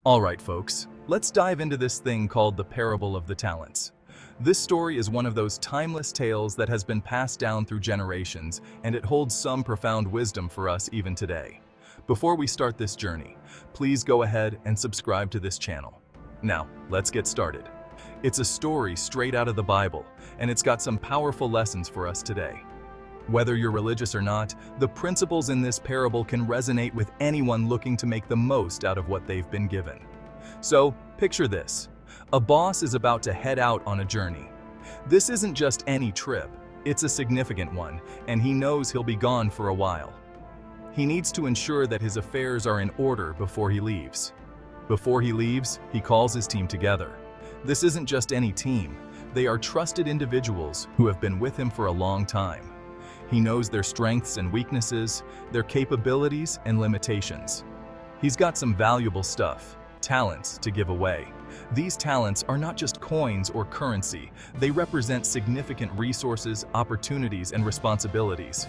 All right, folks, let's dive into this thing called the parable of the talents. This story is one of those timeless tales that has been passed down through generations, and it holds some profound wisdom for us even today. Before we start this journey, please go ahead and subscribe to this channel. Now, let's get started. It's a story straight out of the Bible, and it's got some powerful lessons for us today. Whether you're religious or not, the principles in this parable can resonate with anyone looking to make the most out of what they've been given. So, picture this. A boss is about to head out on a journey. This isn't just any trip, it's a significant one, and he knows he'll be gone for a while. He needs to ensure that his affairs are in order before he leaves. Before he leaves, he calls his team together. This isn't just any team. They are trusted individuals who have been with him for a long time. He knows their strengths and weaknesses, their capabilities and limitations. He's got some valuable stuff, talents, to give away. These talents are not just coins or currency. They represent significant resources, opportunities, and responsibilities.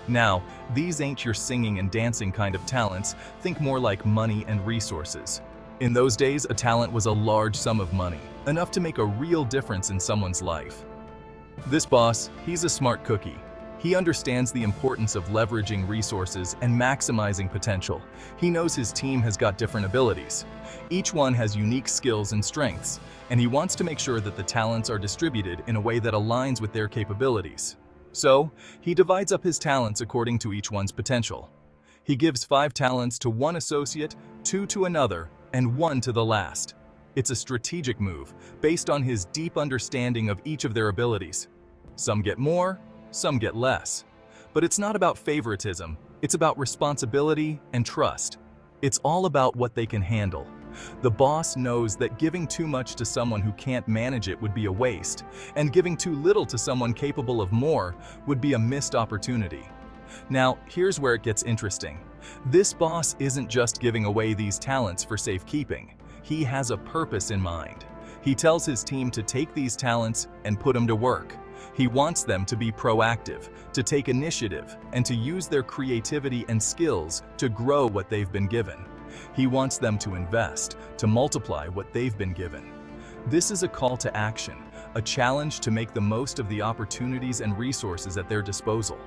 Now, these ain't your singing and dancing kind of talents. Think more like money and resources. In those days, a talent was a large sum of money, enough to make a real difference in someone's life. This boss, he's a smart cookie. He understands the importance of leveraging resources and maximizing potential. He knows his team has got different abilities. Each one has unique skills and strengths, and he wants to make sure that the talents are distributed in a way that aligns with their capabilities. So, he divides up his talents according to each one's potential. He gives 5 talents to one associate, 2 to another, and 1 to the last. It's a strategic move, based on his deep understanding of each of their abilities. Some get more, some get less. But it's not about favoritism, it's about responsibility and trust. It's all about what they can handle. The boss knows that giving too much to someone who can't manage it would be a waste, and giving too little to someone capable of more would be a missed opportunity. Now, here's where it gets interesting. This boss isn't just giving away these talents for safekeeping. He has a purpose in mind. He tells his team to take these talents and put them to work. He wants them to be proactive, to take initiative, and to use their creativity and skills to grow what they've been given. He wants them to invest, to multiply what they've been given. This is a call to action, a challenge to make the most of the opportunities and resources at their disposal.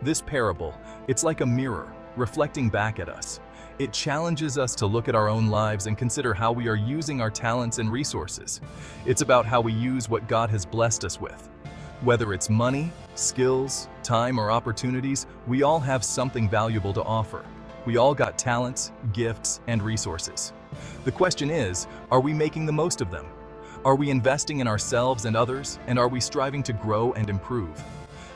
This parable, it's like a mirror, reflecting back at us. It challenges us to look at our own lives and consider how we are using our talents and resources. It's about how we use what God has blessed us with. Whether it's money, skills, time, or opportunities, we all have something valuable to offer. We all got talents, gifts, and resources. The question is, are we making the most of them? Are we investing in ourselves and others, and are we striving to grow and improve?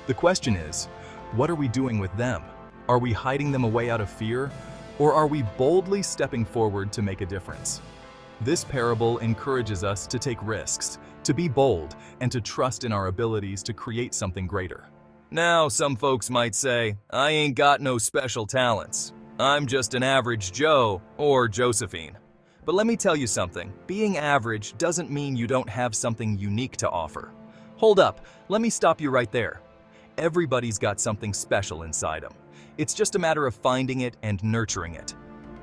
The question is, what are we doing with them? Are we hiding them away out of fear, or are we boldly stepping forward to make a difference? This parable encourages us to take risks, to be bold, and to trust in our abilities to create something greater. Now, some folks might say, I ain't got no special talents. I'm just an average Joe or Josephine. But let me tell you something, being average doesn't mean you don't have something unique to offer. Hold up, let me stop you right there. Everybody's got something special inside them. It's just a matter of finding it and nurturing it.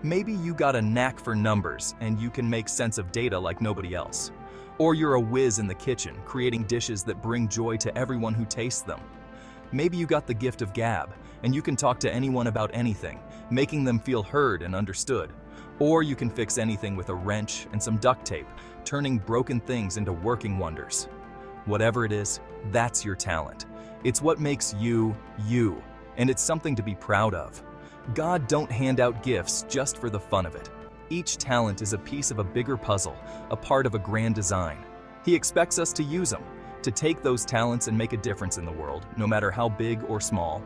Maybe you got a knack for numbers and you can make sense of data like nobody else. Or you're a whiz in the kitchen, creating dishes that bring joy to everyone who tastes them. Maybe you got the gift of gab, and you can talk to anyone about anything, making them feel heard and understood. Or you can fix anything with a wrench and some duct tape, turning broken things into working wonders. Whatever it is, that's your talent. It's what makes you, you, and it's something to be proud of. God don't hand out gifts just for the fun of it. Each talent is a piece of a bigger puzzle, a part of a grand design. He expects us to use them, to take those talents and make a difference in the world, no matter how big or small.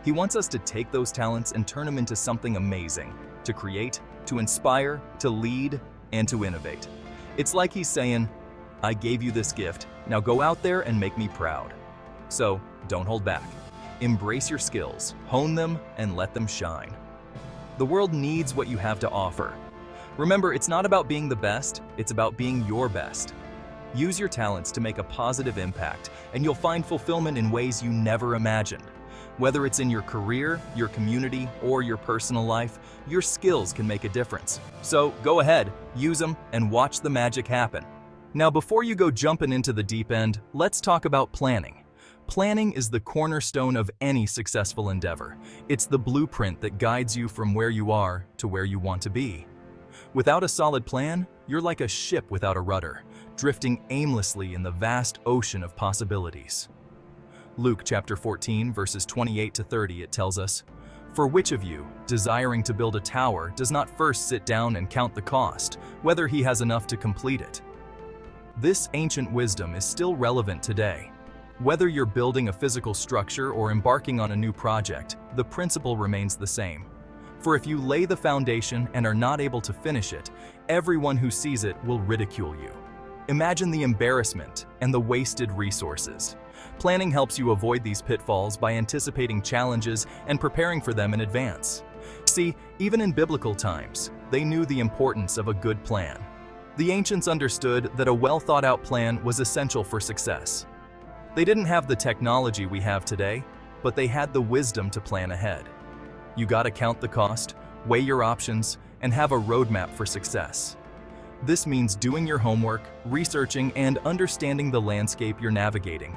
He wants us to take those talents and turn them into something amazing, to create, to inspire, to lead, and to innovate. It's like he's saying, I gave you this gift, now go out there and make me proud. So, don't hold back. Embrace your skills, hone them, and let them shine. The world needs what you have to offer. Remember, it's not about being the best, it's about being your best. Use your talents to make a positive impact, and you'll find fulfillment in ways you never imagined. Whether it's in your career, your community, or your personal life, your skills can make a difference. So go ahead, use them, and watch the magic happen. Now, before you go jumping into the deep end, let's talk about planning. Planning is the cornerstone of any successful endeavor. It's the blueprint that guides you from where you are to where you want to be. Without a solid plan, you're like a ship without a rudder, drifting aimlessly in the vast ocean of possibilities. Luke chapter 14, verses 28 to 30, it tells us, "For which of you, desiring to build a tower, does not first sit down and count the cost, whether he has enough to complete it?" This ancient wisdom is still relevant today. Whether you're building a physical structure or embarking on a new project, the principle remains the same. For if you lay the foundation and are not able to finish it, everyone who sees it will ridicule you. Imagine the embarrassment and the wasted resources. Planning helps you avoid these pitfalls by anticipating challenges and preparing for them in advance. See, even in biblical times, they knew the importance of a good plan. The ancients understood that a well-thought-out plan was essential for success. They didn't have the technology we have today, but they had the wisdom to plan ahead. You gotta count the cost, weigh your options, and have a roadmap for success. This means doing your homework, researching, and understanding the landscape you're navigating.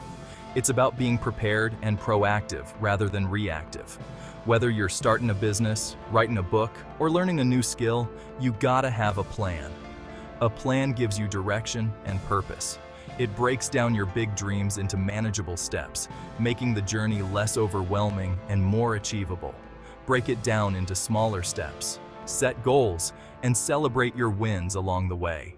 It's about being prepared and proactive rather than reactive. Whether you're starting a business, writing a book, or learning a new skill, you gotta have a plan. A plan gives you direction and purpose. It breaks down your big dreams into manageable steps, making the journey less overwhelming and more achievable. Break it down into smaller steps, set goals, and celebrate your wins along the way.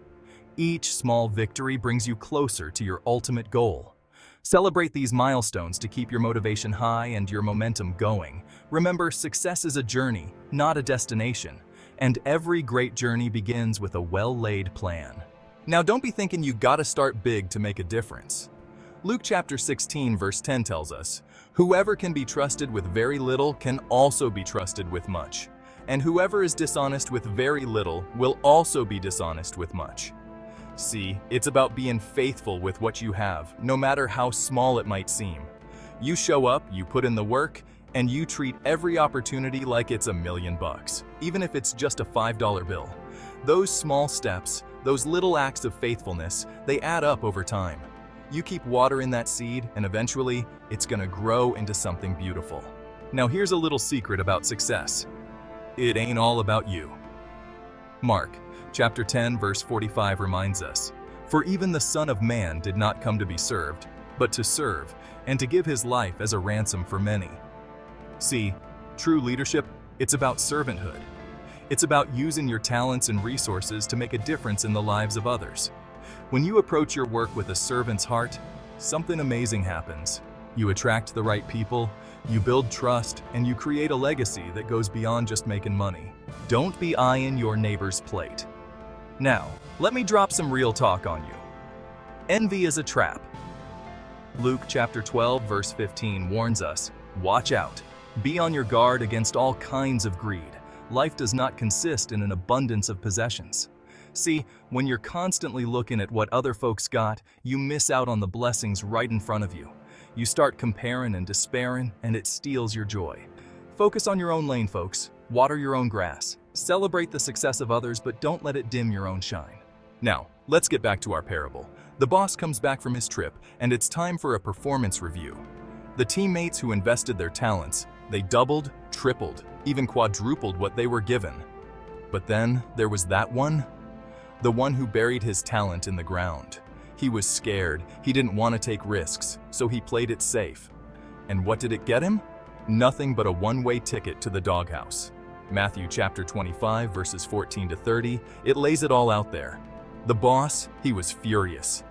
Each small victory brings you closer to your ultimate goal. Celebrate these milestones to keep your motivation high and your momentum going. Remember, success is a journey, not a destination, and every great journey begins with a well-laid plan. Now, don't be thinking you gotta start big to make a difference. Luke chapter 16 verse 10 tells us, "Whoever can be trusted with very little can also be trusted with much, and whoever is dishonest with very little will also be dishonest with much." See, it's about being faithful with what you have, no matter how small it might seem. You show up, you put in the work, and you treat every opportunity like it's $1,000,000, even if it's just a $5 bill. Those small steps, those little acts of faithfulness, they add up over time. You keep watering that seed, and eventually, it's gonna grow into something beautiful. Now here's a little secret about success. It ain't all about you. Mark chapter 10 verse 45 reminds us, "For even the Son of Man did not come to be served, but to serve, and to give his life as a ransom for many." See, true leadership, it's about servanthood. It's about using your talents and resources to make a difference in the lives of others. When you approach your work with a servant's heart, something amazing happens. You attract the right people, you build trust, and you create a legacy that goes beyond just making money. Don't be eyeing your neighbor's plate. Now, let me drop some real talk on you. Envy is a trap. Luke chapter 12 verse 15 warns us, "Watch out. Be on your guard against all kinds of greed. Life does not consist in an abundance of possessions." See, when you're constantly looking at what other folks got, you miss out on the blessings right in front of you. You start comparing and despairing, and it steals your joy. Focus on your own lane, folks. Water your own grass. Celebrate the success of others, but don't let it dim your own shine. Now, let's get back to our parable. The boss comes back from his trip, and it's time for a performance review. The teammates who invested their talents, they doubled, tripled, even quadrupled what they were given. But then there was that one, the one who buried his talent in the ground. He was scared, he didn't want to take risks, so he played it safe. And what did it get him? Nothing but a one-way ticket to the doghouse. Matthew chapter 25 verses 14 to 30, it lays it all out there. The boss, he was furious.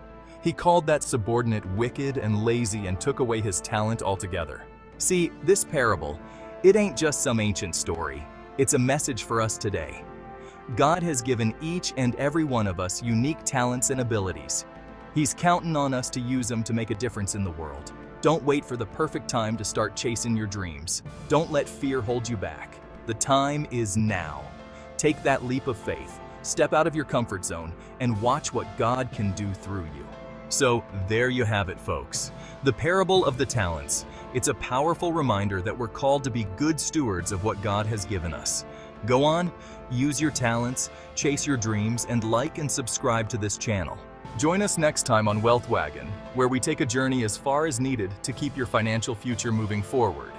He called that subordinate wicked and lazy and took away his talent altogether. See, this parable, it ain't just some ancient story. It's a message for us today. God has given each and every one of us unique talents and abilities. He's counting on us to use them to make a difference in the world. Don't wait for the perfect time to start chasing your dreams. Don't let fear hold you back. The time is now. Take that leap of faith, step out of your comfort zone, and watch what God can do through you. So there you have it, folks. The parable of the talents. It's a powerful reminder that we're called to be good stewards of what God has given us. Go on, use your talents, chase your dreams, and like and subscribe to this channel. Join us next time on Wealth Wagon, where we take a journey as far as needed to keep your financial future moving forward.